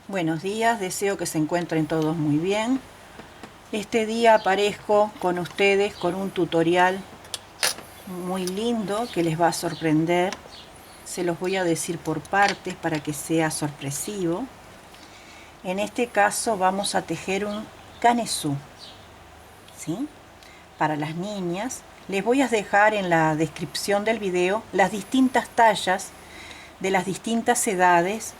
Buenos días, deseo que se encuentren todos muy bien. Este día aparezco con ustedes con un tutorial muy lindo que les va a sorprender. Se los voy a decir por partes para que sea sorpresivo. En este caso vamos a tejer un canesú, ¿sí? Para las niñas. Les voy a dejar en la descripción del video las distintas tallas de las distintas edades,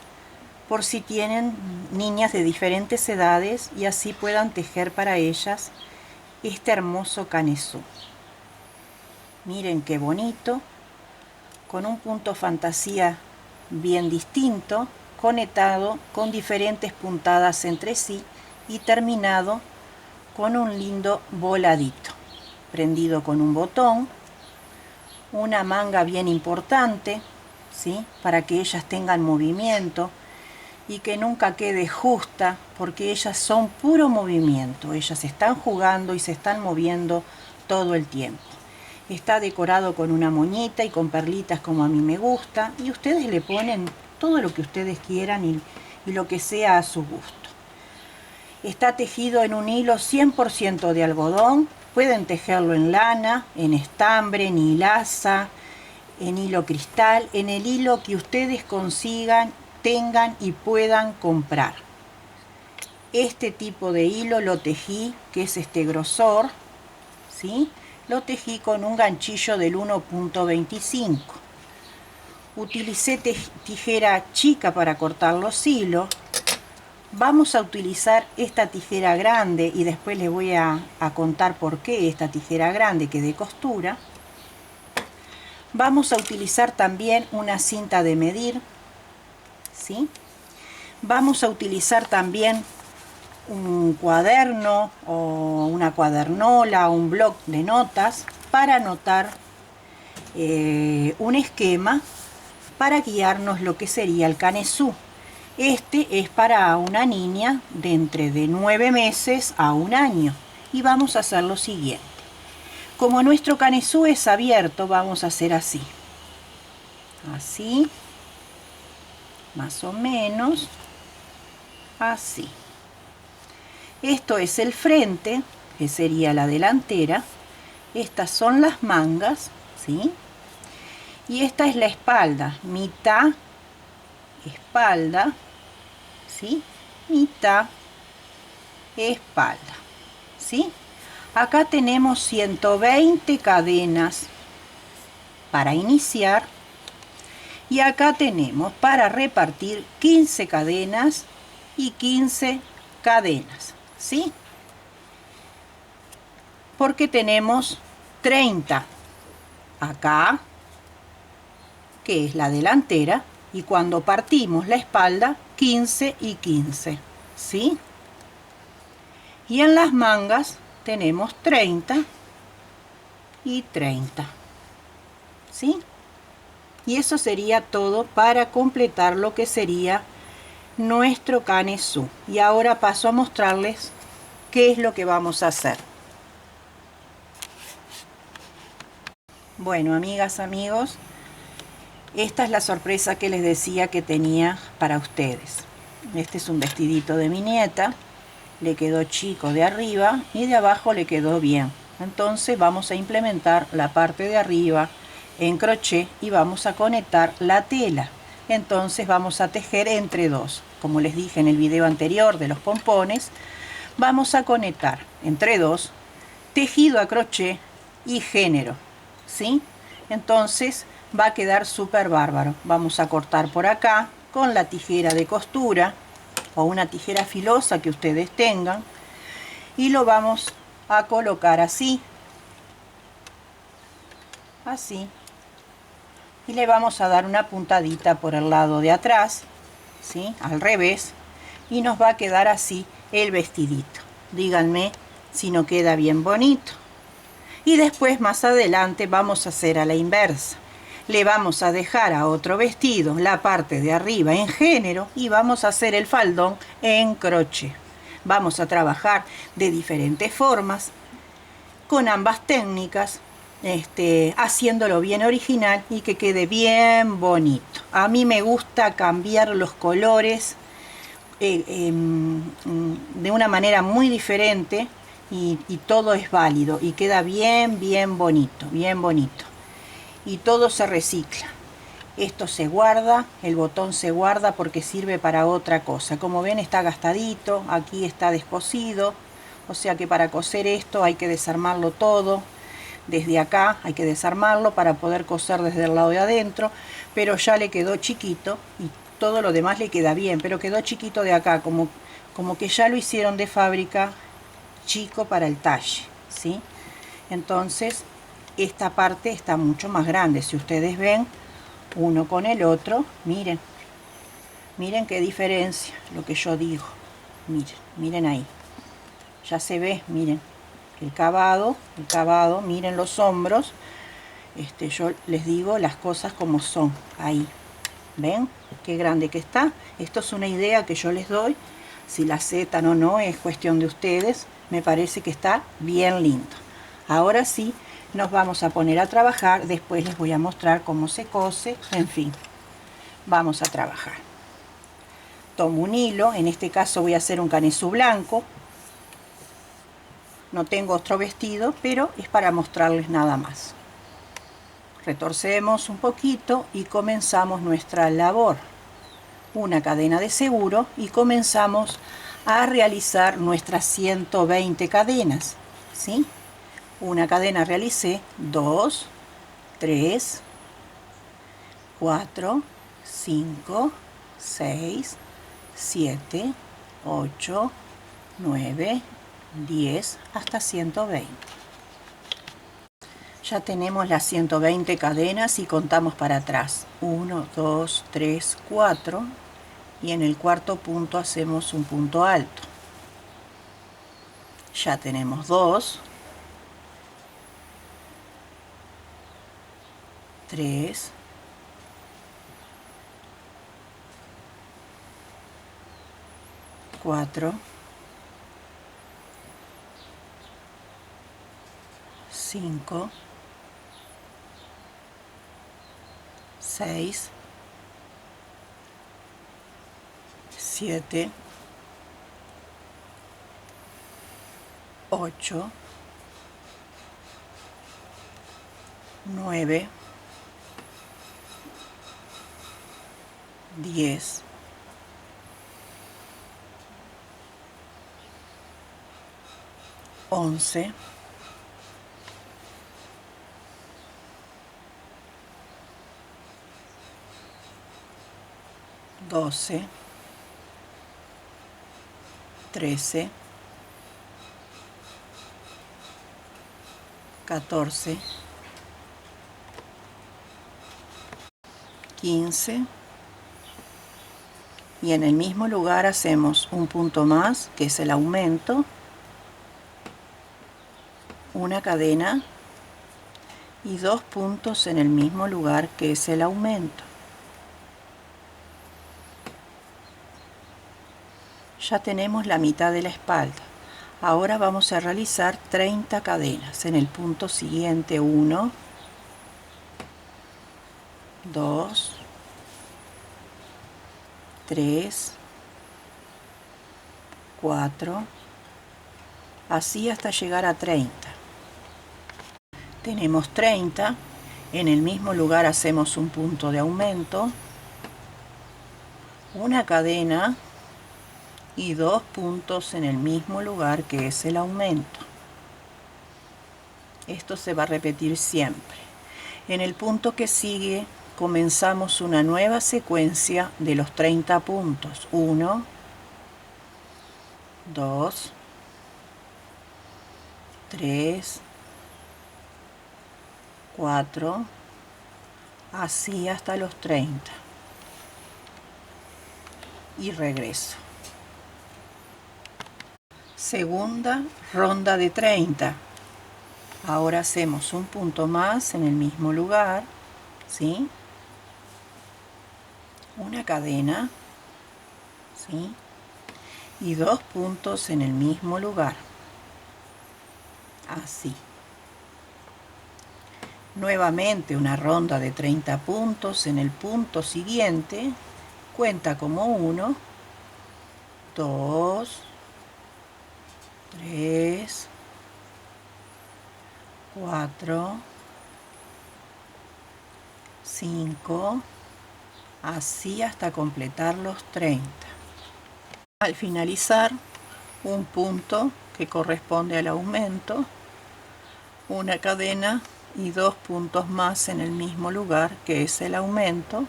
por si tienen niñas de diferentes edades y así puedan tejer para ellas este hermoso canesú. Miren qué bonito, con un punto fantasía bien distinto, conectado con diferentes puntadas entre sí y terminado con un lindo voladito, prendido con un botón, una manga bien importante, ¿sí? Para que ellas tengan movimiento y que nunca quede justa, porque ellas son puro movimiento, ellas están jugando y se están moviendo todo el tiempo. Está decorado con una moñita y con perlitas como a mí me gusta, y ustedes le ponen todo lo que ustedes quieran y lo que sea a su gusto. Está tejido en un hilo 100% de algodón, pueden tejerlo en lana, en estambre, en hilaza, en hilo cristal, en el hilo que ustedes consigan, tengan y puedan comprar. Este tipo de hilo lo tejí, que es este grosor, ¿sí? Lo tejí con un ganchillo del 1.25. Utilicé tijera chica para cortar los hilos. Vamos a utilizar esta tijera grande y después les voy a contar por qué esta tijera grande que de costura. Vamos a utilizar también una cinta de medir, ¿sí? Vamos a utilizar también un cuaderno o una cuadernola o un bloc de notas para anotar un esquema para guiarnos lo que sería el canesú. Este es para una niña de entre 9 meses a 1 año y vamos a hacer lo siguiente. Como nuestro canesú es abierto, vamos a hacer así, más o menos así. Esto es el frente, que sería la delantera. Estas son las mangas, ¿sí? Y esta es la espalda, mitad espalda, ¿sí? Mitad espalda, ¿sí? Acá tenemos 120 cadenas para iniciar y acá tenemos para repartir 15 cadenas y 15 cadenas, ¿sí? Porque tenemos 30 acá, que es la delantera, y cuando partimos la espalda, 15 y 15, ¿sí? Y en las mangas tenemos 30 y 30, ¿sí? Y eso sería todo para completar lo que sería nuestro canesú. Y ahora paso a mostrarles qué es lo que vamos a hacer. Bueno, amigas, amigos, esta es la sorpresa que les decía que tenía para ustedes. Este es un vestidito de mi nieta, le quedó chico de arriba y de abajo le quedó bien. Entonces vamos a implementar la parte de arriba en crochet y vamos a conectar la tela. Entonces vamos a tejer entre dos. Como les dije en el video anterior de los pompones, vamos a conectar entre dos tejido a crochet y género, ¿sí? Entonces va a quedar súper bárbaro. Vamos a cortar por acá con la tijera de costura o una tijera filosa que ustedes tengan y lo vamos a colocar así, y le vamos a dar una puntadita por el lado de atrás, ¿sí? Al revés, y nos va a quedar así el vestidito. Díganme si no queda bien bonito. Y después más adelante vamos a hacer a la inversa. Le vamos a dejar a otro vestido la parte de arriba en género y vamos a hacer el faldón en crochet. Vamos a trabajar de diferentes formas con ambas técnicas, haciéndolo bien original y que quede bien bonito. A mí me gusta cambiar los colores de una manera muy diferente y todo es válido y queda bien bonito, bien bonito. Y todo se recicla. Esto se guarda, el botón se guarda porque sirve para otra cosa. Como ven, está gastadito, aquí está descosido, o sea que para coser esto hay que desarmarlo todo. Desde acá hay que desarmarlo para poder coser desde el lado de adentro, pero ya le quedó chiquito y todo lo demás le queda bien, pero quedó chiquito de acá, como que ya lo hicieron de fábrica chico para el talle, ¿sí? Entonces esta parte está mucho más grande. Si ustedes ven uno con el otro, miren, miren qué diferencia, lo que yo digo, miren, miren ahí, ya se ve, miren, el cavado, miren los hombros, yo les digo las cosas como son, ahí, ven, qué grande que está. Esto es una idea que yo les doy, si la aceptan o no es cuestión de ustedes, me parece que está bien lindo. Ahora sí, nos vamos a poner a trabajar, después les voy a mostrar cómo se cose, en fin, vamos a trabajar. Tomo un hilo, en este caso voy a hacer un canesú blanco, no tengo otro vestido, pero es para mostrarles nada más. Retorcemos un poquito y comenzamos nuestra labor. Una cadena de seguro y comenzamos a realizar nuestras 120 cadenas, ¿sí? Una cadena realicé, 2, 3, 4, 5, 6, 7, 8, 9, 10 hasta 120. Ya tenemos las 120 cadenas y contamos para atrás. 1, 2, 3, 4 y en el cuarto punto hacemos un punto alto. Ya tenemos 2, 3, 4, 5, 6, 7, 8, 9, 10, 11, 12, 13, 14, 15 y en el mismo lugar hacemos un punto más, que es el aumento, una cadena y 2 puntos en el mismo lugar, que es el aumento. Ya tenemos la mitad de la espalda. Ahora vamos a realizar 30 cadenas. En el punto siguiente, 1, 2, 3, 4, así hasta llegar a 30. Tenemos 30, en el mismo lugar hacemos un punto de aumento, una cadena y 2 puntos en el mismo lugar, que es el aumento. Esto se va a repetir siempre. En el punto que sigue comenzamos una nueva secuencia de los 30 puntos. 1, 2, 3, 4, así hasta los 30. Y regreso. Segunda ronda de 30. Ahora hacemos un punto más en el mismo lugar, ¿sí? Una cadena, ¿sí? Y 2 puntos en el mismo lugar, así. Nuevamente una ronda de 30 puntos en el punto siguiente, cuenta como 1, 2, 3, 4, 5, así hasta completar los 30. Al finalizar, un punto que corresponde al aumento, una cadena y 2 puntos más en el mismo lugar que es el aumento.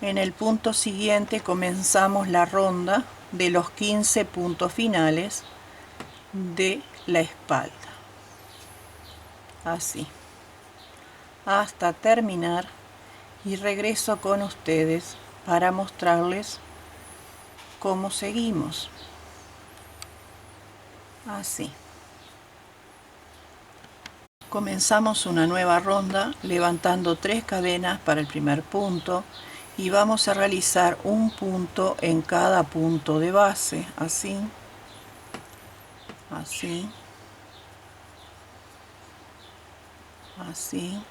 En el punto siguiente comenzamos la ronda de los 15 puntos finales de la espalda, así, hasta terminar, y regreso con ustedes para mostrarles cómo seguimos, así. Comenzamos una nueva ronda levantando 3 cadenas para el primer punto y vamos a realizar un punto en cada punto de base, así, así, así,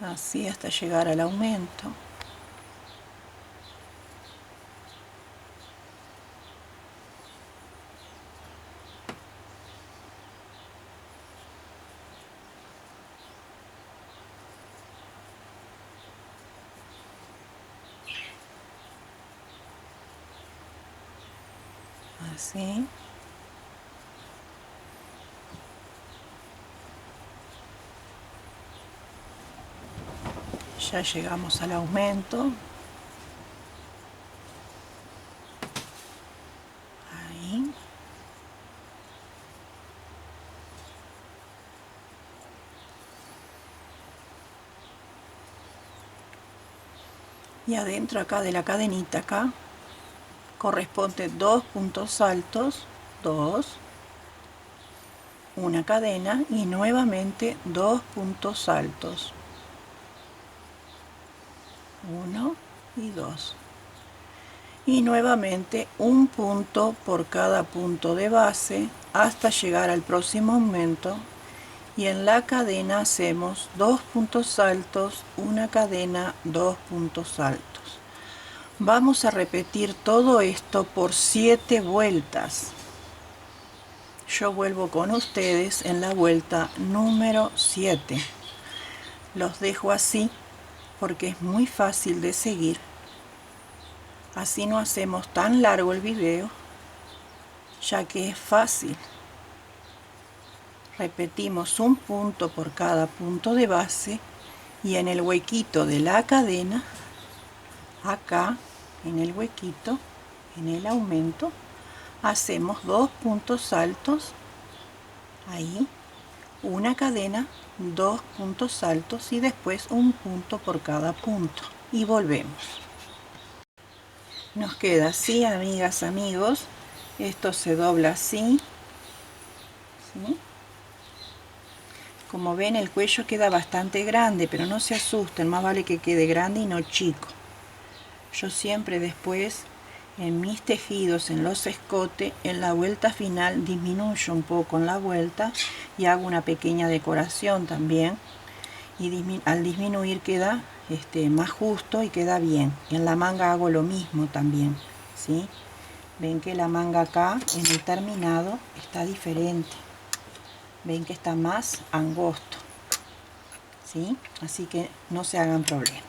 así hasta llegar al aumento. Así. Ya llegamos al aumento. Ahí. Y adentro acá de la cadenita acá corresponde 2 puntos altos, 2, una cadena y nuevamente 2 puntos altos, 1 y 2, y nuevamente un punto por cada punto de base hasta llegar al próximo aumento, y en la cadena hacemos 2 puntos altos, una cadena, 2 puntos altos. Vamos a repetir todo esto por 7 vueltas. Yo vuelvo con ustedes en la vuelta número 7. Los dejo así porque es muy fácil de seguir. Así no hacemos tan largo el video, ya que es fácil. Repetimos un punto por cada punto de base y en el huequito de la cadena, acá en el huequito, en el aumento, hacemos 2 puntos altos, ahí, una cadena, 2 puntos altos y después un punto por cada punto, y volvemos. Nos queda así, amigas, amigos. Esto se dobla así, ¿sí? Como ven, el cuello queda bastante grande, pero no se asusten, más vale que quede grande y no chico. Yo siempre después, en mis tejidos, en los escotes, en la vuelta final disminuyo un poco en la vuelta y hago una pequeña decoración también, y al disminuir queda más justo y queda bien. En la manga hago lo mismo también, ¿sí? Ven que la manga acá en el terminado está diferente, ven que está más angosto, ¿sí? Así que no se hagan problema.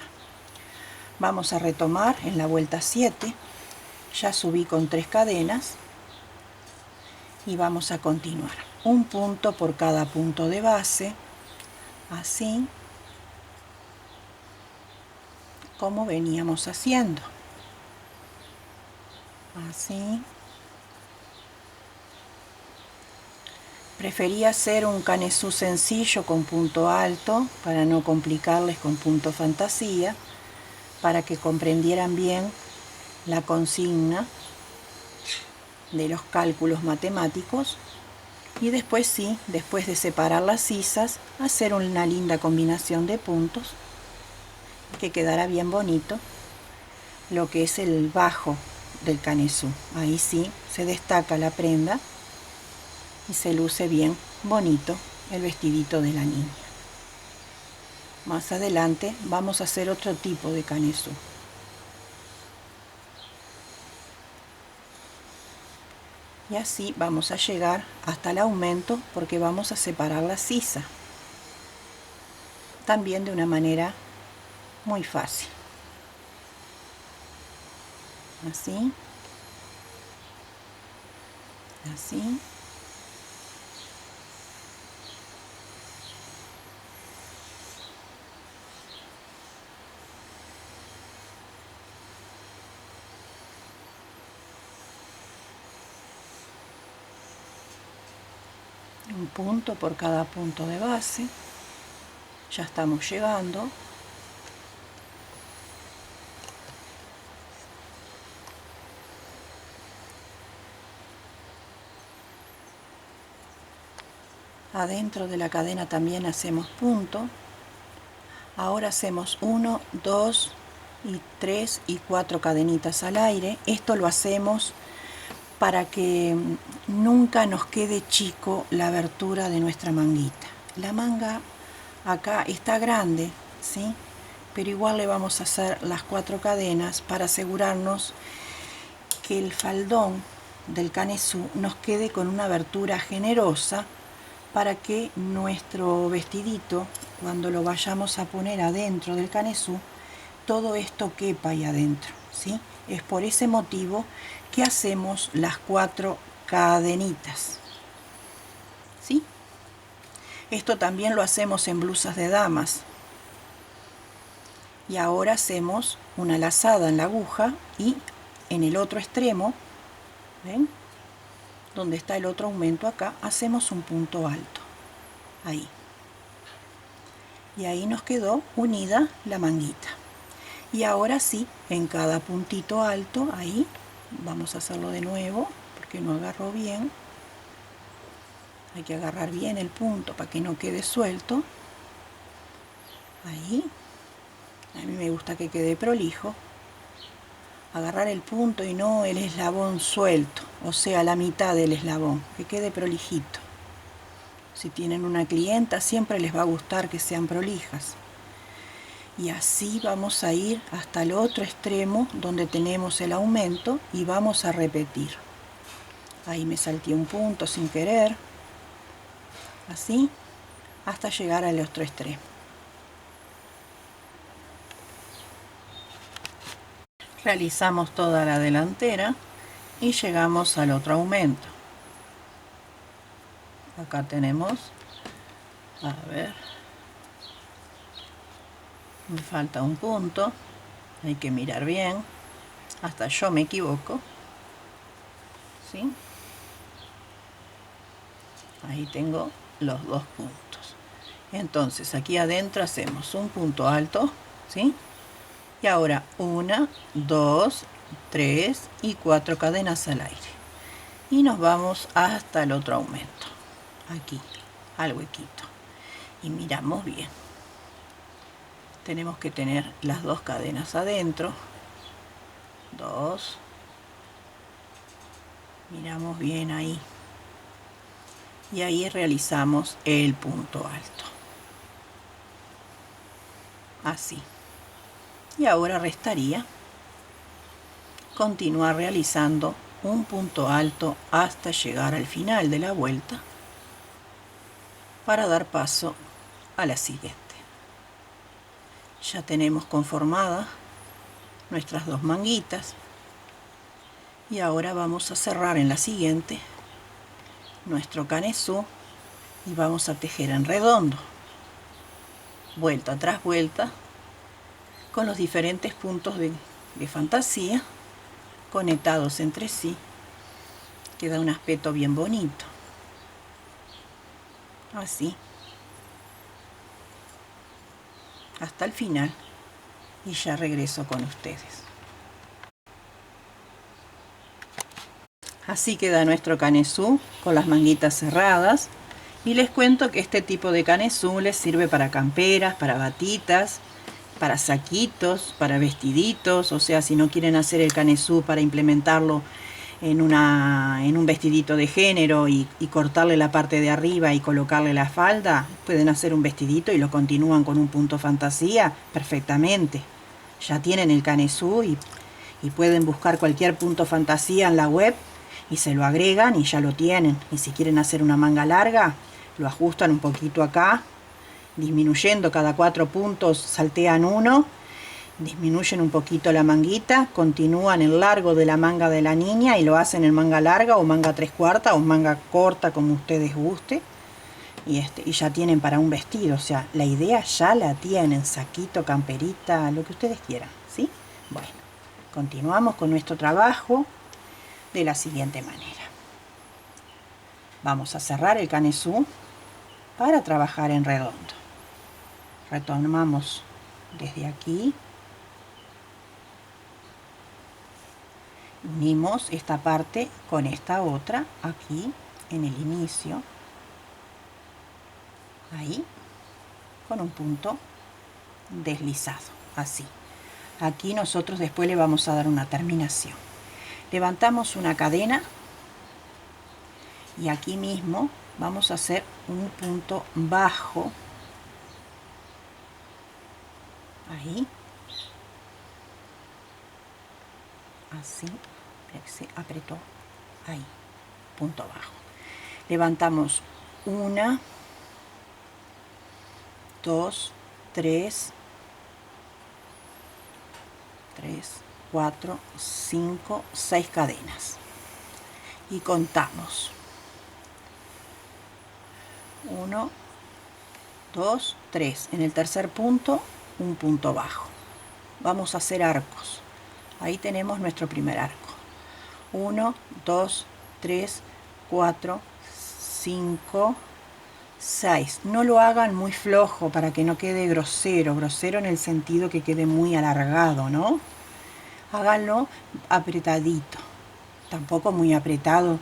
Vamos a retomar en la vuelta 7. Ya subí con 3 cadenas y vamos a continuar. Un punto por cada punto de base, así como veníamos haciendo. Así. Preferí hacer un canesú sencillo con punto alto para no complicarles con punto fantasía, para que comprendieran bien la consigna de los cálculos matemáticos, y después sí, después de separar las sisas, hacer una linda combinación de puntos que quedará bien bonito lo que es el bajo del canesú. Ahí sí se destaca la prenda y se luce bien bonito el vestidito de la niña. más adelante vamos a hacer otro tipo de canesú. Y así vamos a llegar hasta el aumento, porque vamos a separar la sisa. También de una manera muy fácil. Así. Así. Un punto por cada punto de base. Ya estamos llegando. Adentro de la cadena también hacemos punto. Ahora hacemos 1, 2 y 3 y 4 cadenitas al aire. Esto lo hacemos para que nunca nos quede chico la abertura de nuestra manguita. La manga acá está grande, ¿sí? Pero igual le vamos a hacer las 4 cadenas para asegurarnos que el faldón del canesú nos quede con una abertura generosa, para que nuestro vestidito, cuando lo vayamos a poner adentro del canesú, todo esto quepa ahí adentro, ¿sí? Es por ese motivo que hacemos las 4 cadenitas, ¿sí? Esto también lo hacemos en blusas de damas. Y ahora hacemos una lazada en la aguja y en el otro extremo, ¿ven? Donde está el otro aumento acá, hacemos un punto alto, ahí. Y ahí nos quedó unida la manguita. Y ahora sí, en cada puntito alto, ahí, vamos a hacerlo de nuevo, porque no agarró bien. Hay que agarrar bien el punto para que no quede suelto. Ahí. A mí me gusta que quede prolijo. Agarrar el punto y no el eslabón suelto, o sea, la mitad del eslabón, que quede prolijito. Si tienen una clienta, siempre les va a gustar que sean prolijas. Y así vamos a ir hasta el otro extremo donde tenemos el aumento y vamos a repetir. Ahí me salté un punto sin querer. Así, hasta llegar al otro extremo. Realizamos toda la delantera y llegamos al otro aumento. Acá tenemos, a ver, me falta un punto, hay que mirar bien, hasta yo me equivoco, ¿sí? Ahí tengo los 2 puntos. Entonces aquí adentro hacemos un punto alto, ¿sí? Y ahora 1, 2, 3 y 4 cadenas al aire. Y nos vamos hasta el otro aumento. Aquí, al huequito. Y miramos bien. Tenemos que tener las 2 cadenas adentro. 2. Miramos bien ahí. Y ahí realizamos el punto alto. Así. Y ahora restaría continuar realizando un punto alto hasta llegar al final de la vuelta para dar paso a la siguiente. Ya tenemos conformadas nuestras 2 manguitas y ahora vamos a cerrar en la siguiente nuestro canesú y vamos a tejer en redondo, vuelta tras vuelta, con los diferentes puntos de fantasía conectados entre sí. Queda un aspecto bien bonito. Así. Hasta el final. Y ya regreso con ustedes. Así queda nuestro canesú con las manguitas cerradas. Y les cuento que este tipo de canesú les sirve para camperas, para batitas, para saquitos, para vestiditos. O sea, si no quieren hacer el canesú para implementarlo en un vestidito de género y cortarle la parte de arriba y colocarle la falda, pueden hacer un vestidito y lo continúan con un punto fantasía perfectamente. Ya tienen el canesú y pueden buscar cualquier punto fantasía en la web y se lo agregan y ya lo tienen. Y si quieren hacer una manga larga, lo ajustan un poquito acá, disminuyendo cada 4 puntos, saltean uno, disminuyen un poquito la manguita, continúan el largo de la manga de la niña y lo hacen en manga larga o manga 3/4 o manga corta, como ustedes guste. Y ya tienen para un vestido, o sea, la idea ya la tienen, saquito, camperita, lo que ustedes quieran, ¿sí? Bueno, continuamos con nuestro trabajo de la siguiente manera. Vamos a cerrar el canesú para trabajar en redondo. Retomamos desde aquí. Unimos esta parte con esta otra aquí en el inicio. Ahí, con un punto deslizado, así. Aquí nosotros después le vamos a dar una terminación. Levantamos una cadena y aquí mismo vamos a hacer un punto bajo, ahí, así, se apretó, ahí, punto bajo. Levantamos 1, 2, 3, 4, 5, 6 cadenas y contamos 1, 2, 3. En el tercer punto, un punto bajo. Vamos a hacer arcos. Ahí tenemos nuestro primer arco. 1, 2, 3, 4, 5, 6. No lo hagan muy flojo para que no quede grosero. Grosero en el sentido que quede muy alargado, ¿no? Háganlo apretadito. Tampoco muy apretado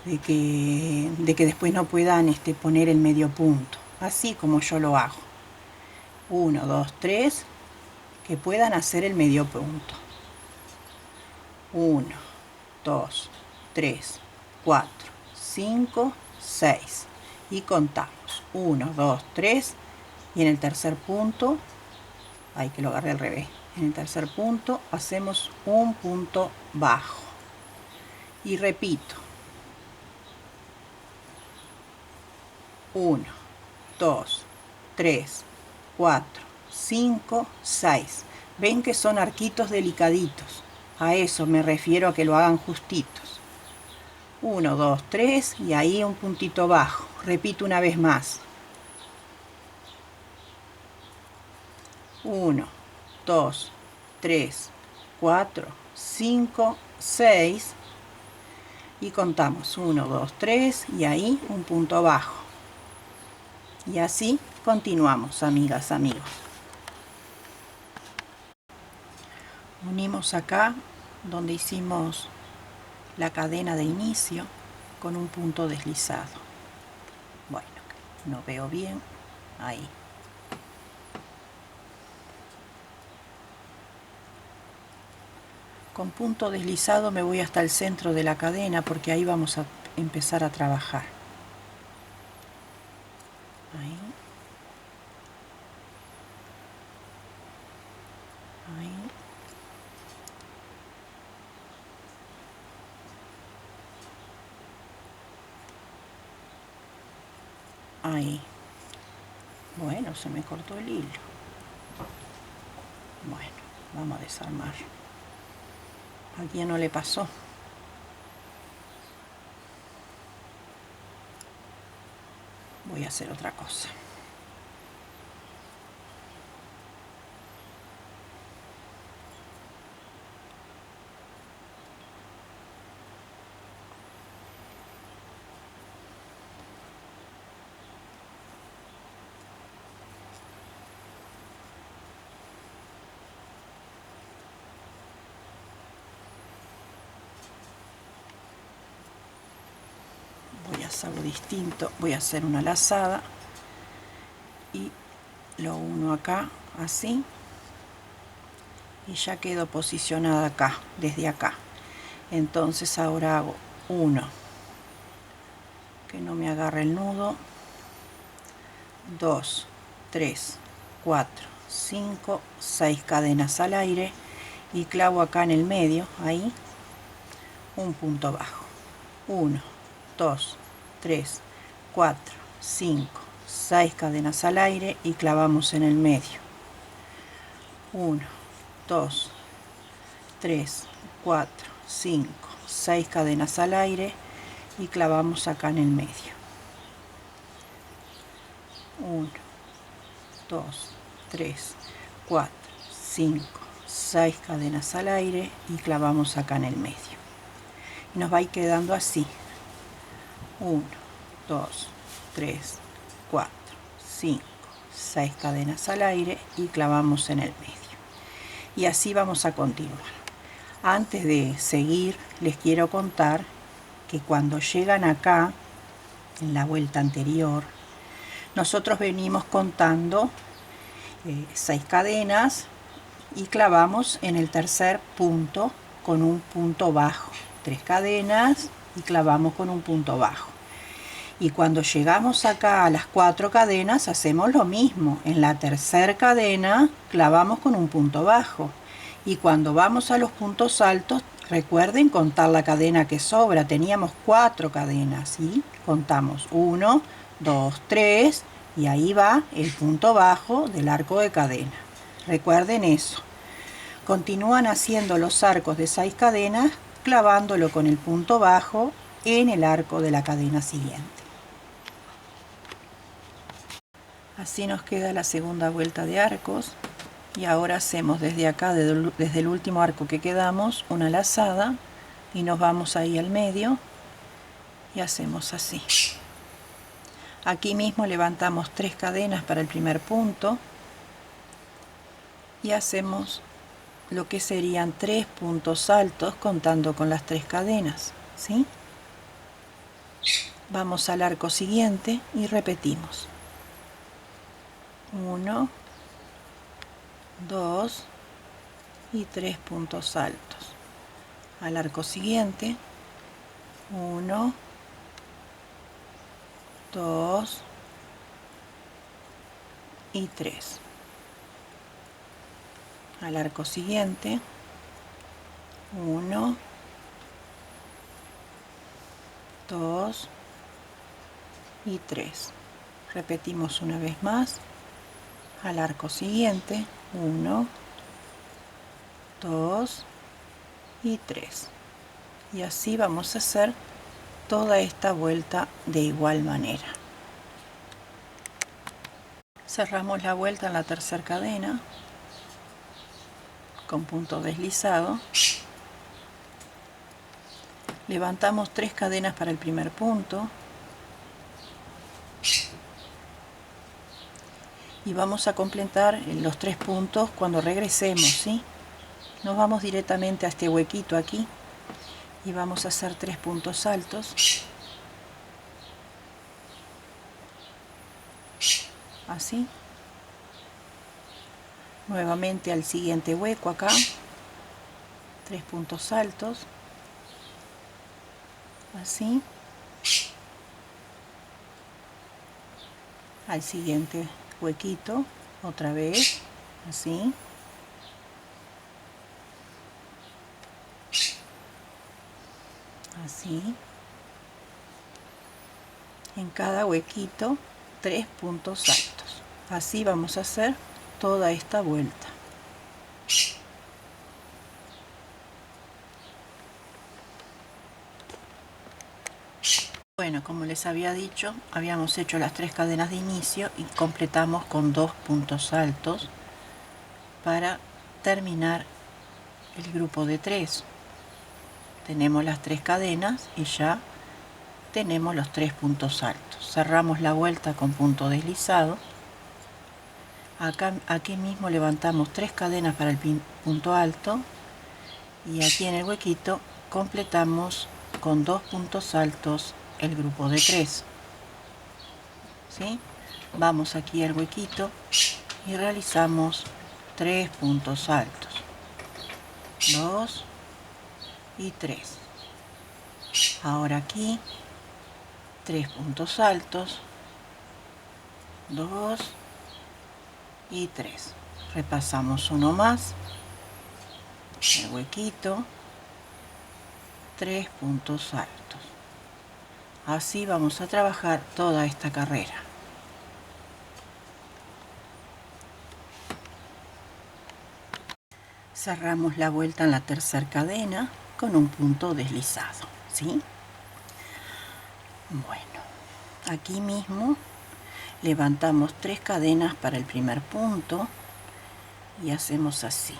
de que después no puedan poner el medio punto. Así como yo lo hago. 1, 2, 3. Que puedan hacer el medio punto. 1, 2, 3, 4, 5, 6. Y contamos. 1, 2, 3. Y en el tercer punto, hay que lo agarré al revés. En el tercer punto hacemos un punto bajo. Y repito. 1, 2, 3, 4, 5, 6. Ven que son arquitos delicaditos. A eso me refiero, a que lo hagan justitos. 1, 2, 3 y ahí un puntito bajo. Repito una vez más. 1, 2, 3, 4, 5, 6 y contamos 1, 2, 3 y ahí un punto bajo. Y así continuamos, amigas, amigos. Unimos acá donde hicimos la cadena de inicio con un punto deslizado. Bueno, no veo bien, ahí. Con punto deslizado me voy hasta el centro de la cadena porque ahí vamos a empezar a trabajar. Ahí. Ahí. Ahí. Bueno, se me cortó el hilo. Bueno, vamos a desarmar. ¿A quién no le pasó? Voy a hacer otra cosa. Voy a hacerlo distinto, voy a hacer una lazada y lo uno acá, así, y ya quedo posicionada acá, desde acá. Entonces ahora hago 1, que no me agarre el nudo, 2, 3, 4, 5, 6 cadenas al aire y clavo acá en el medio, ahí, un punto bajo. 1, 2, 3, 4, 5, 6 cadenas al aire y clavamos en el medio. 1, 2, 3, 4, 5, 6 cadenas al aire y clavamos acá en el medio. 1, 2, 3, 4, 5, 6 cadenas al aire y clavamos acá en el medio. Y nos va a ir quedando así. 1, 2, 3, 4, 5, 6 cadenas al aire y clavamos en el medio. Y así vamos a continuar. Antes de seguir, les quiero contar que cuando llegan acá, en la vuelta anterior, nosotros venimos contando 6 cadenas y clavamos en el tercer punto con un punto bajo. 3 cadenas y clavamos con un punto bajo. Y cuando llegamos acá a las 4 cadenas hacemos lo mismo. En la tercera cadena clavamos con un punto bajo. Y cuando vamos a los puntos altos, recuerden contar la cadena que sobra. Teníamos 4 cadenas y contamos 1, 2, 3 y ahí va el punto bajo del arco de cadena. Recuerden eso. Continúan haciendo los arcos de 6 cadenas clavándolo con el punto bajo en el arco de la cadena siguiente. Así nos queda la segunda vuelta de arcos. Y ahora hacemos desde acá, desde el último arco que quedamos, una lazada y nos vamos ahí al medio y hacemos así. Aquí mismo levantamos 3 cadenas para el primer punto y hacemos lo que serían 3 puntos altos contando con las 3 cadenas, ¿sí? Vamos al arco siguiente y repetimos. 1, 2 y 3 puntos altos. Al arco siguiente, 1, 2 y 3. Al arco siguiente, 1, 2 y 3. Repetimos una vez más. Al arco siguiente, 1, 2 y 3. Y así vamos a hacer toda esta vuelta de igual manera. Cerramos la vuelta en la tercera cadena con punto deslizado. Levantamos 3 cadenas para el primer punto. Y vamos a completar los 3 puntos cuando regresemos, ¿sí? Nos vamos directamente a este huequito aquí y vamos a hacer 3 puntos altos. Así. Nuevamente al siguiente hueco acá. 3 puntos altos. Así. Al siguiente huequito, otra vez, así. Así. En cada huequito, 3 puntos altos. Así vamos a hacer toda esta vuelta. Bueno, como les había dicho, habíamos hecho las 3 cadenas de inicio y completamos con 2 puntos altos para terminar el grupo de 3. Tenemos las 3 cadenas y ya tenemos los 3 puntos altos. Cerramos la vuelta con punto deslizado. Aquí mismo levantamos 3 cadenas para el punto alto y aquí en el huequito completamos con 2 puntos altos el grupo de 3. ¿Sí? Vamos aquí al huequito y realizamos 3 puntos altos. 2 y 3. Ahora aquí 3 puntos altos, 2 y 3. Repasamos uno más, el huequito, 3 puntos altos. Así vamos a trabajar toda esta carrera. Cerramos la vuelta en la tercera cadena con un punto deslizado, ¿sí? Bueno, aquí mismo levantamos 3 cadenas para el primer punto y hacemos así.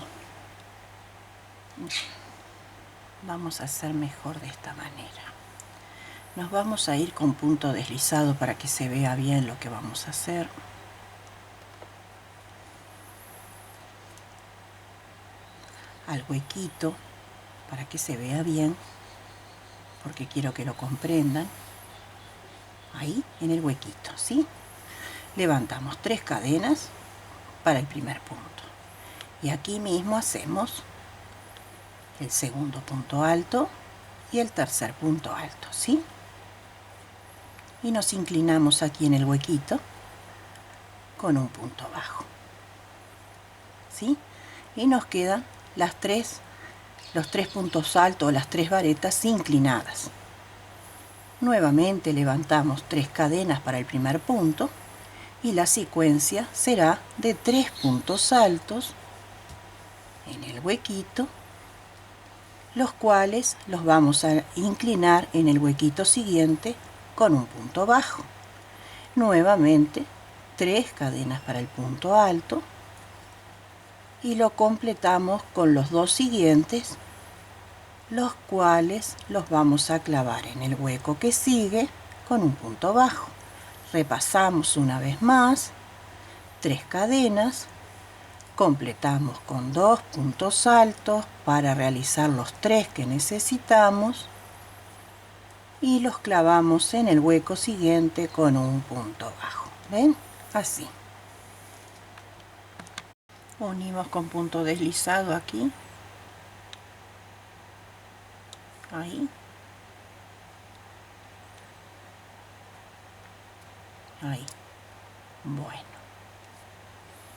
Vamos a hacer mejor de esta manera. Nos vamos a ir con punto deslizado para que se vea bien lo que vamos a hacer. Al huequito para que se vea bien, porque quiero que lo comprendan. Ahí en el huequito, ¿sí? Levantamos 3 cadenas para el primer punto y aquí mismo hacemos el segundo punto alto y el tercer punto alto, ¿sí? Y nos inclinamos aquí en el huequito con un punto bajo, ¿sí? Y nos quedan los tres puntos altos, las 3 varetas inclinadas. Nuevamente levantamos 3 cadenas para el primer punto y la secuencia será de 3 puntos altos en el huequito, los cuales los vamos a inclinar en el huequito siguiente con un punto bajo. Nuevamente 3 cadenas para el punto alto y lo completamos con los 2 siguientes, los cuales los vamos a clavar en el hueco que sigue con un punto bajo. Repasamos una vez más, 3 cadenas, completamos con 2 puntos altos para realizar los 3 que necesitamos y los clavamos en el hueco siguiente con un punto bajo. ¿Ven? Así. Unimos con punto deslizado aquí. Ahí. Ahí. Bueno.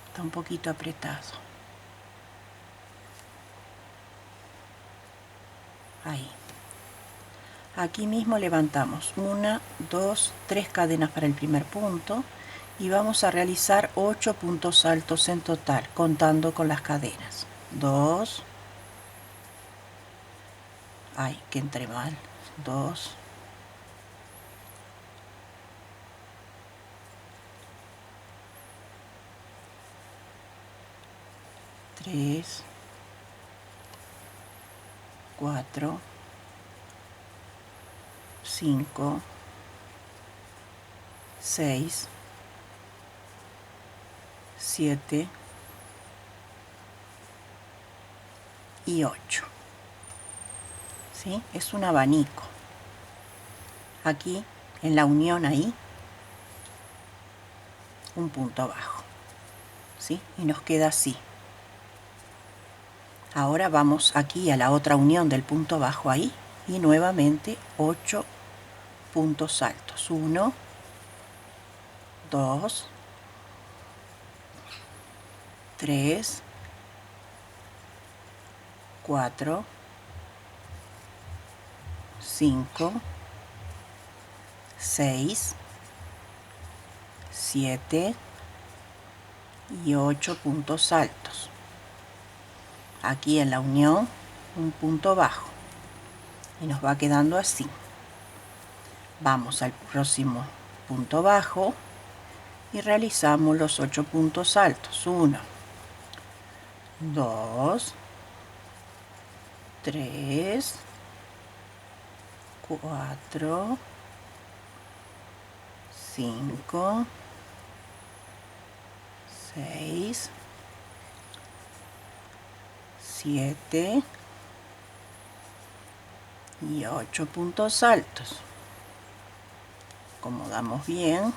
Está un poquito apretado. Ahí. Aquí mismo levantamos 1, 2, 3 cadenas para el primer punto y vamos a realizar 8 puntos altos en total, contando con las cadenas. 2, ay, que entré mal, 2, 3, 4, 5, 6, 7 y 8. ¿Sí? Es un abanico. Aquí en la unión ahí un punto bajo, ¿sí? Y nos queda así. Ahora vamos aquí a la otra unión del punto bajo ahí y nuevamente 8 puntos altos. 1, 2, 3, 4, 5, 6, 7 y 8 puntos altos. Aquí en la unión un punto bajo y nos va quedando así. Vamos al próximo punto bajo y realizamos los 8 puntos altos. 1, 2, 3, 4, 5, 6, 7 y 8 puntos altos. Acomodamos bien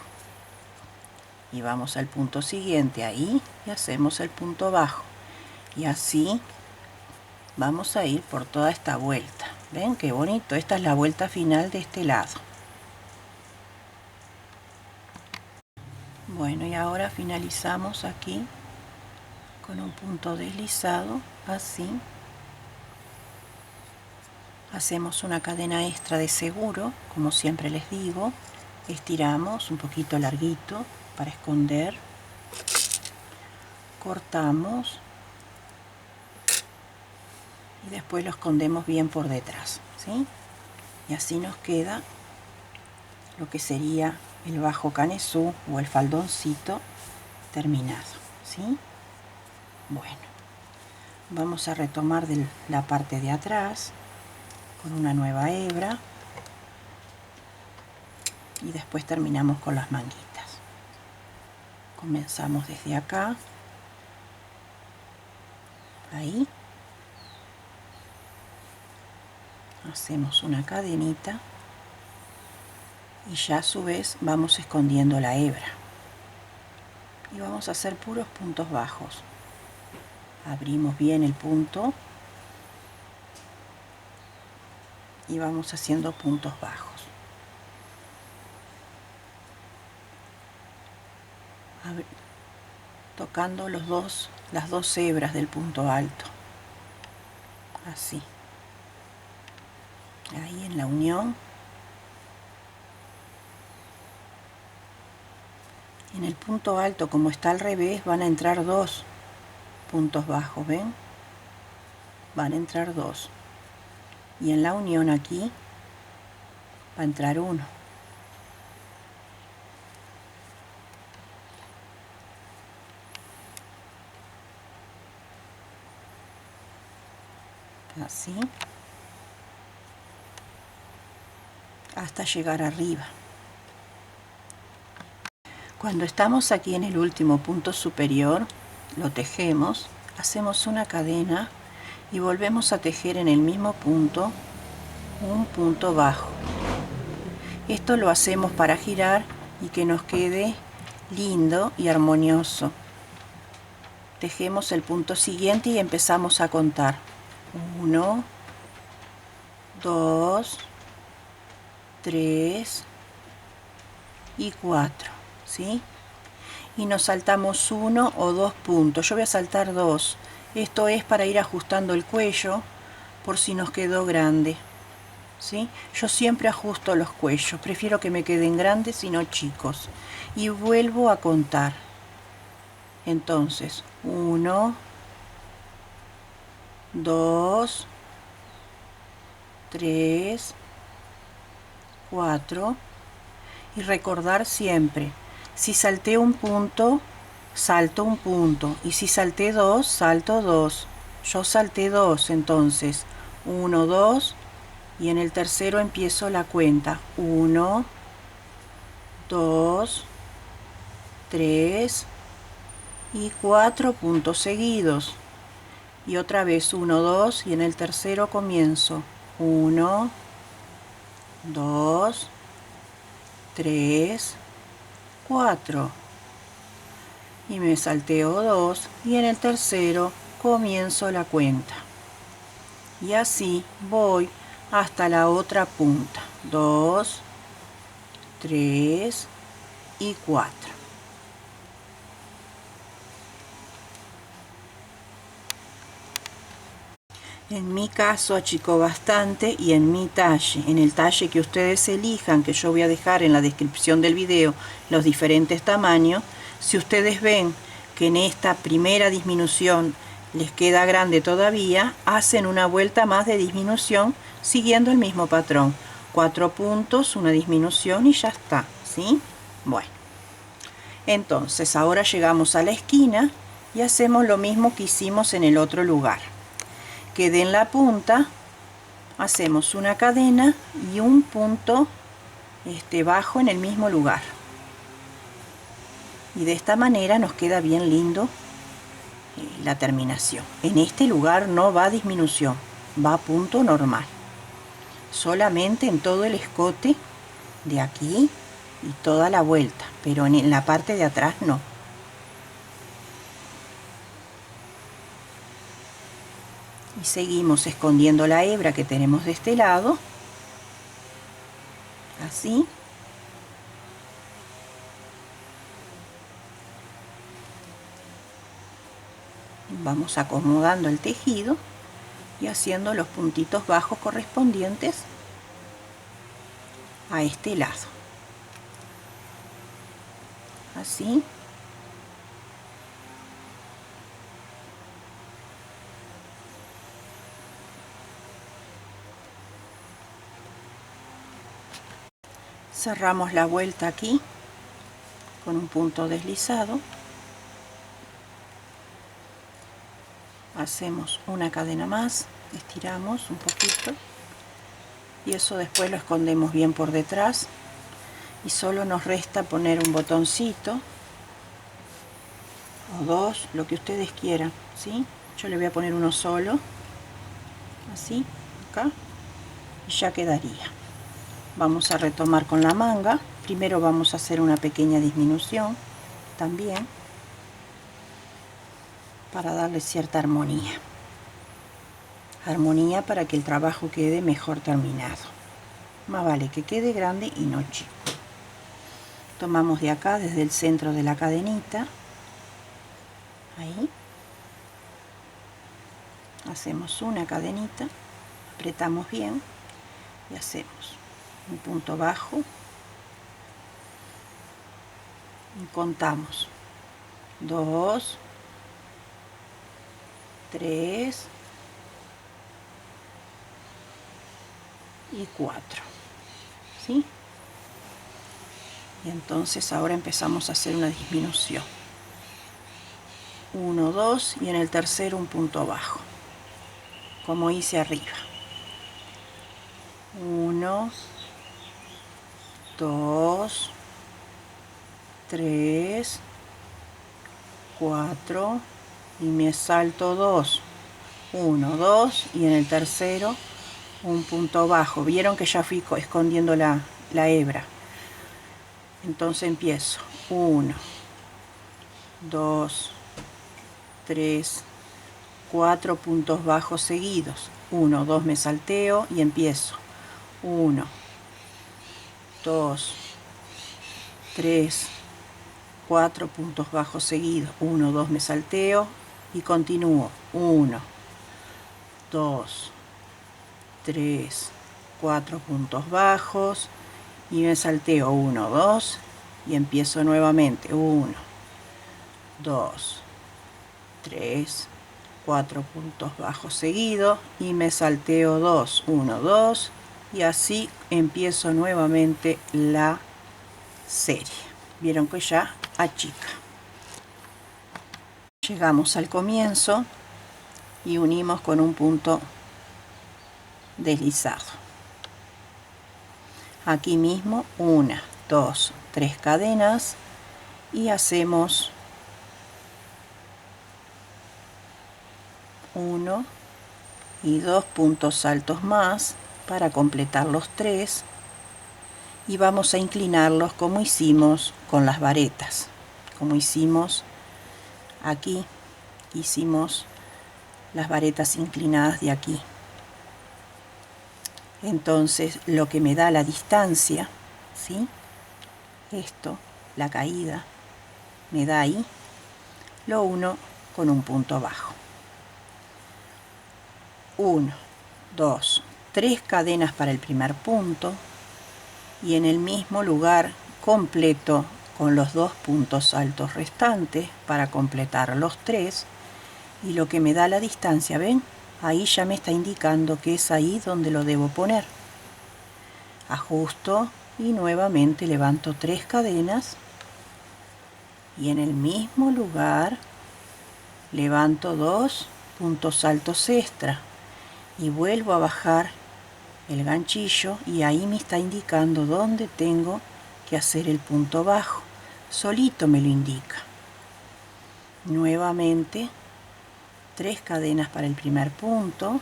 y vamos al punto siguiente ahí y hacemos el punto bajo y así vamos a ir por toda esta vuelta. ¿Ven qué bonito? Esta es la vuelta final de este lado. Bueno, y ahora finalizamos aquí con un punto deslizado, así. Hacemos una cadena extra de seguro, como siempre les digo. Estiramos un poquito larguito para esconder. Cortamos. Y después lo escondemos bien por detrás, ¿sí? Y así nos queda lo que sería el bajo canesú o el faldoncito terminado, ¿sí? Bueno, vamos a retomar de la parte de atrás con una nueva hebra y después terminamos con las manguitas. Comenzamos desde acá, ahí, hacemos una cadenita y ya a su vez vamos escondiendo la hebra y vamos a hacer puros puntos bajos. Abrimos bien el punto y vamos haciendo puntos bajos. Tocando las dos hebras del punto alto, así, ahí en la unión. En el punto alto, como está al revés, van a entrar dos puntos bajos, ¿ven? Van a entrar dos, y en la unión aquí va a entrar uno. Así, hasta llegar arriba. Cuando estamos aquí en el último punto superior, lo tejemos, hacemos una cadena y volvemos a tejer en el mismo punto un punto bajo. Esto lo hacemos para girar y que nos quede lindo y armonioso. Tejemos el punto siguiente y empezamos a contar. 1, 2, 3 y 4, ¿sí? Y nos saltamos 1 o 2 puntos. Yo voy a saltar 2. Esto es para ir ajustando el cuello por si nos quedó grande, ¿sí? Yo siempre ajusto los cuellos, prefiero que me queden grandes y no chicos. Y vuelvo a contar. Entonces, 1, 2, 3, 4. Y recordar siempre, si salté un punto, salto un punto. Y si salté 2, salto 2. Yo salté 2, entonces 1, 2. Y en el tercero empiezo la cuenta. 1, 2, 3 y 4 puntos seguidos. Y otra vez 1, 2 y en el tercero comienzo. 1, 2, 3, 4. Y me salteo 2 y en el tercero comienzo la cuenta. Y así voy hasta la otra punta. 2, 3 y 4. En mi caso achicó bastante y en mi talle, en el talle que ustedes elijan, que yo voy a dejar en la descripción del video los diferentes tamaños, si ustedes ven que en esta primera disminución les queda grande todavía, hacen una vuelta más de disminución siguiendo el mismo patrón. 4 puntos, una disminución y ya está, ¿sí? Bueno, entonces ahora llegamos a la esquina y hacemos lo mismo que hicimos en el otro lugar. Quede en la punta, hacemos una cadena y un punto bajo en el mismo lugar. Y de esta manera nos queda bien lindo la terminación. En este lugar no va disminución, va punto normal. Solamente en todo el escote de aquí y toda la vuelta, pero en la parte de atrás no. y seguimos escondiendo la hebra que tenemos de este lado, así. Vamos acomodando el tejido y haciendo los puntitos bajos correspondientes a este lado, así. Cerramos la vuelta aquí con un punto deslizado, hacemos una cadena más, estiramos un poquito y eso después lo escondemos bien por detrás y solo nos resta poner un botoncito o dos, lo que ustedes quieran, ¿sí? Yo le voy a poner uno solo, así, acá, y ya quedaría. Vamos a retomar con la manga. Primero vamos a hacer una pequeña disminución también para darle cierta armonía. Armonía para que el trabajo quede mejor terminado. Más vale que quede grande y no chico. Tomamos de acá, desde el centro de la cadenita, ahí, hacemos una cadenita, apretamos bien y hacemos un punto bajo y contamos 2, 3 y 4, ¿sí? Y entonces ahora empezamos a hacer una disminución, 1, 2 y en el tercero un punto bajo, como hice arriba. 1, 2, 3, 4 y me salto 2, 1, 2 y en el tercero un punto bajo. Vieron que ya fui escondiendo la hebra. Entonces empiezo 1, 2, 3, 4 puntos bajos seguidos. 1, 2 me salteo y empiezo 1, 2, 3, 4 puntos bajos seguidos. 1, 2 me salteo y continúo 1, 2, 3, 4 puntos bajos y me salteo 1, 2 y empiezo nuevamente 1, 2, 3, 4 puntos bajos seguidos y me salteo 2, 1, 2 y así empiezo nuevamente la serie. Vieron que ya achica. Llegamos al comienzo y unimos con un punto deslizado. Aquí mismo 1, 2, 3 cadenas y hacemos 1 y 2 puntos altos más para completar los 3 y vamos a inclinarlos como hicimos con las varetas, como hicimos aquí, hicimos las varetas inclinadas de aquí. Entonces lo que me da la distancia, ¿sí? Esto, la caída, me da ahí, lo uno con un punto bajo. 1, 2, 3 cadenas para el primer punto y en el mismo lugar completo con los 2 puntos altos restantes para completar los 3 y lo que me da la distancia, ¿ven? Ahí ya me está indicando que es ahí donde lo debo poner. Ajusto y nuevamente levanto 3 cadenas y en el mismo lugar levanto 2 puntos altos extra y vuelvo a bajar el ganchillo y ahí me está indicando dónde tengo que hacer el punto bajo. Solito me lo indica. Nuevamente 3 cadenas para el primer punto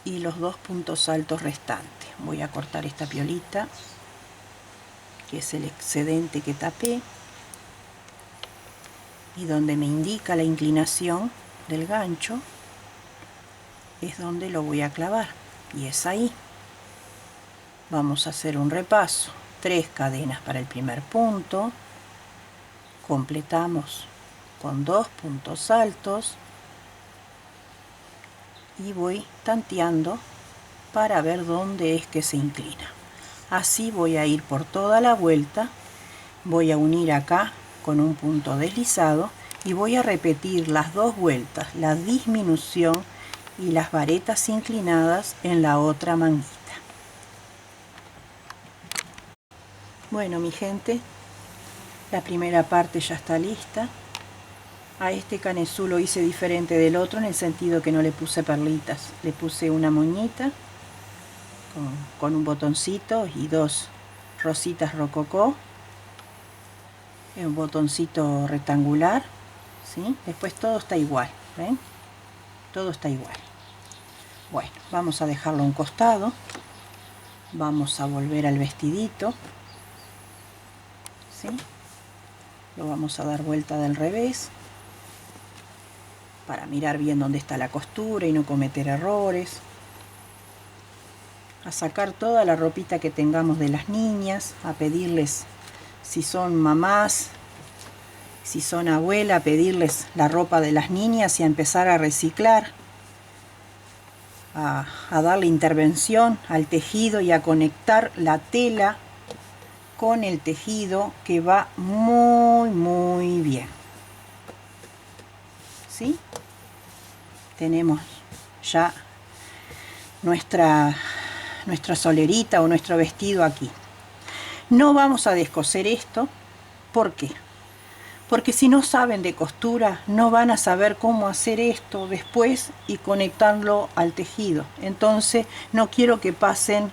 y los 2 puntos altos restantes. Voy a cortar esta piolita que es el excedente que tapé y donde me indica la inclinación del gancho es donde lo voy a clavar, y es ahí. Vamos a hacer un repaso: 3 cadenas para el primer punto, completamos con 2 puntos altos y voy tanteando para ver dónde es que se inclina. Así voy a ir por toda la vuelta, voy a unir acá con un punto deslizado y voy a repetir las 2 vueltas, la disminución y las varetas inclinadas en la otra manguita. Bueno, mi gente, la primera parte ya está lista. A este canesú lo hice diferente del otro en el sentido que no le puse perlitas, le puse una moñita con un botoncito y 2 rositas rococó, un botoncito rectangular, ¿sí? Después todo está igual, ¿ven? Todo está igual. Bueno, vamos a dejarlo a un costado, vamos a volver al vestidito, ¿sí? Lo vamos a dar vuelta del revés para mirar bien dónde está la costura y no cometer errores. A sacar toda la ropita que tengamos de las niñas, a pedirles, si son mamás, si son abuelas, a pedirles la ropa de las niñas y a empezar a reciclar, a darle intervención al tejido y a conectar la tela con el tejido, que va muy bien. ¿Sí? Tenemos ya nuestra solerita o nuestro vestido aquí. No vamos a descoser esto. ¿Por qué? Porque si no saben de costura, no van a saber cómo hacer esto después y conectarlo al tejido. Entonces no quiero que pasen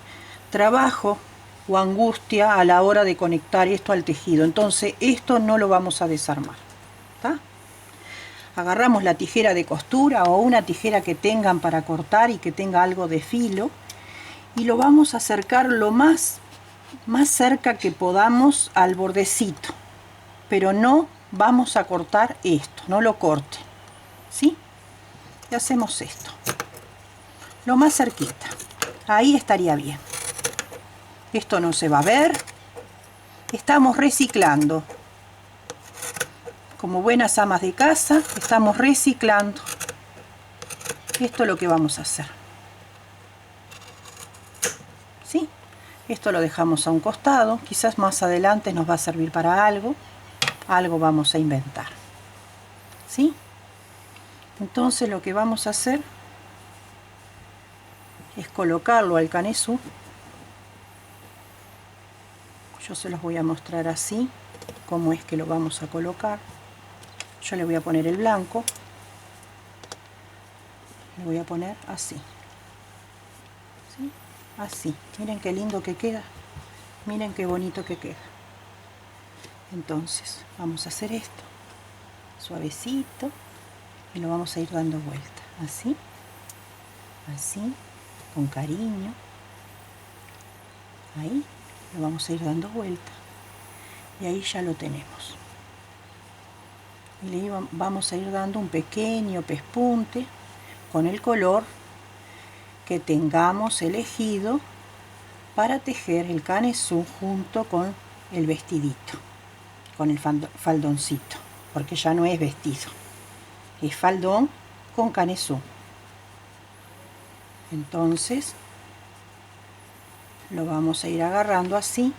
trabajo o angustia a la hora de conectar esto al tejido. Entonces esto no lo vamos a desarmar, ¿tá? Agarramos la tijera de costura o una tijera que tengan para cortar y que tenga algo de filo, y lo vamos a acercar lo más cerca que podamos al bordecito, pero no vamos a cortar esto, no lo corten, ¿sí? Y hacemos esto lo más cerquita, ahí estaría bien. Esto no se va a ver, estamos reciclando. Como buenas amas de casa, estamos reciclando. Esto es lo que vamos a hacer, ¿sí? Esto lo dejamos a un costado, quizás más adelante nos va a servir para algo vamos a inventar, ¿sí? Entonces lo que vamos a hacer es colocarlo al canesú. Yo se los voy a mostrar así, cómo es que lo vamos a colocar. Yo le voy a poner el blanco, le voy a poner así, ¿sí? Así, miren qué lindo que queda, miren qué bonito que queda. Entonces vamos a hacer esto suavecito y lo vamos a ir dando vuelta, así, así, con cariño. Ahí lo vamos a ir dando vuelta y ahí ya lo tenemos. Y le vamos a ir dando un pequeño pespunte con el color que tengamos elegido para tejer el canesú junto con el vestidito, con el faldoncito, porque ya no es vestido, es faldón con canesú. Entonces lo vamos a ir agarrando así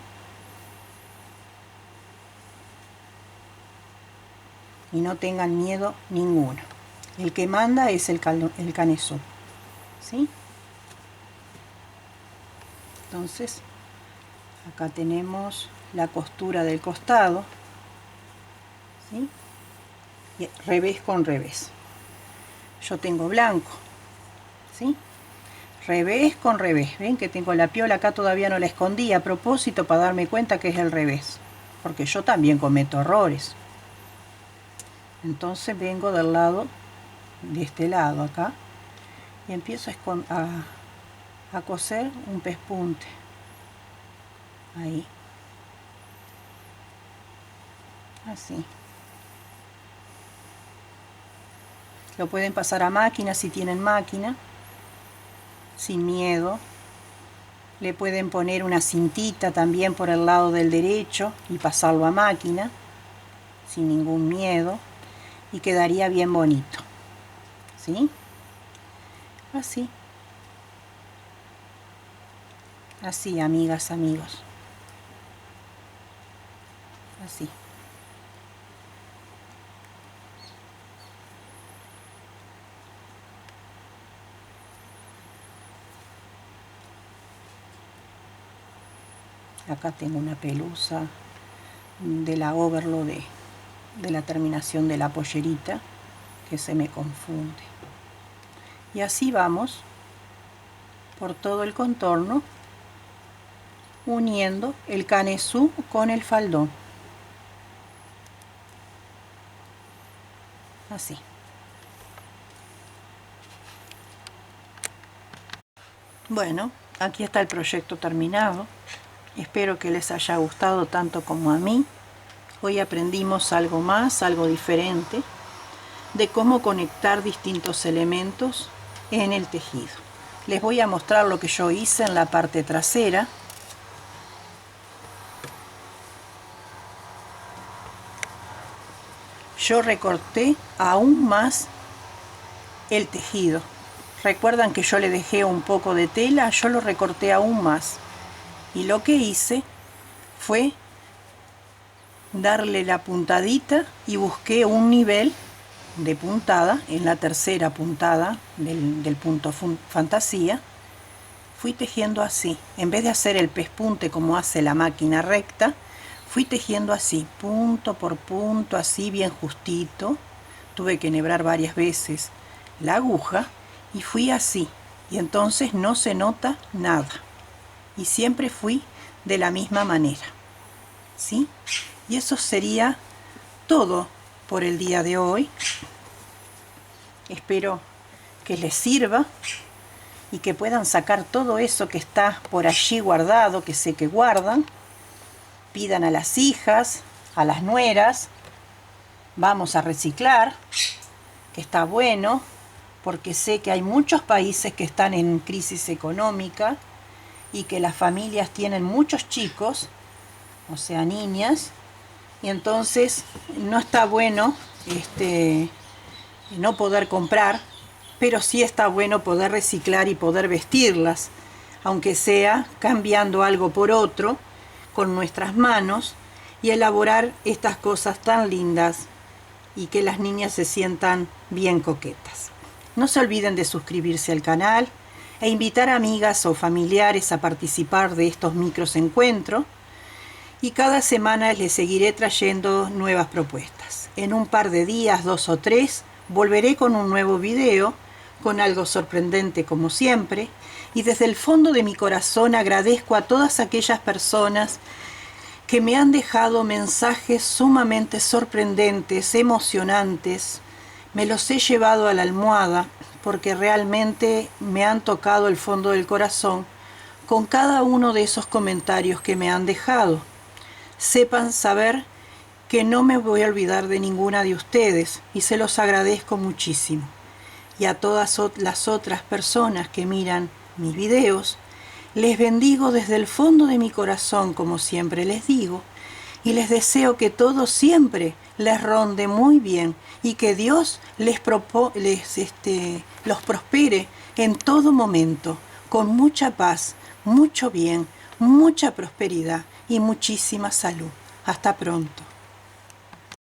y no tengan miedo ninguno. El que manda es el canesú, ¿sí? Entonces acá tenemos la costura del costado, ¿sí? Y revés con revés. Yo tengo blanco, ¿sí? Revés con revés. Ven que tengo la piola acá, todavía no la escondí a propósito para darme cuenta que es el revés, porque yo también cometo errores. Entonces vengo del lado, de este lado acá, y empiezo a coser un pespunte ahí, así. Lo pueden pasar a máquina si tienen máquina, sin miedo. Le pueden poner una cintita también por el lado del derecho y pasarlo a máquina, sin ningún miedo, y quedaría bien bonito. ¿Sí? Así. Así, amigas, amigos. Así. Acá tengo una pelusa de la overlock de la terminación de la pollerita que se me confunde. Y así vamos por todo el contorno, uniendo el canesú con el faldón. Así. Bueno, aquí está el proyecto terminado. Espero que les haya gustado tanto como a mí. Hoy aprendimos algo más, algo diferente, de cómo conectar distintos elementos en el tejido. Les voy a mostrar lo que yo hice en la parte trasera. Yo recorté aún más el tejido. Recuerdan que yo le dejé un poco de tela, yo lo recorté aún más. Y lo que hice fue darle la puntadita y busqué un nivel de puntada en la tercera puntada del punto fantasía. Fui tejiendo así, en vez de hacer el pespunte como hace la máquina recta, fui tejiendo así, punto por punto, así bien justito. Tuve que enhebrar varias veces la aguja y fui así, y entonces no se nota nada. Y siempre fui de la misma manera, ¿sí? Y eso sería todo por el día de hoy. Espero que les sirva y que puedan sacar todo eso que está por allí guardado, que sé que guardan. Pidan a las hijas, a las nueras, vamos a reciclar, que está bueno, porque sé que hay muchos países que están en crisis económica y que las familias tienen muchos chicos, o sea, niñas, y entonces no está bueno no poder comprar, pero sí está bueno poder reciclar y poder vestirlas, aunque sea cambiando algo por otro con nuestras manos, y elaborar estas cosas tan lindas y que las niñas se sientan bien coquetas. No se olviden de suscribirse al canal e invitar a amigas o familiares a participar de estos microencuentros, y cada semana les seguiré trayendo nuevas propuestas. En un par de días, 2 o 3, volveré con un nuevo video, con algo sorprendente como siempre, y desde el fondo de mi corazón agradezco a todas aquellas personas que me han dejado mensajes sumamente sorprendentes, emocionantes. Me los he llevado a la almohada porque realmente me han tocado el fondo del corazón con cada uno de esos comentarios que me han dejado. Sepan saber que no me voy a olvidar de ninguna de ustedes y se los agradezco muchísimo. Y a todas las otras personas que miran mis videos, les bendigo desde el fondo de mi corazón, como siempre les digo, y les deseo que todo siempre les ronde muy bien y que Dios los prospere en todo momento, con mucha paz, mucho bien, mucha prosperidad y muchísima salud. Hasta pronto.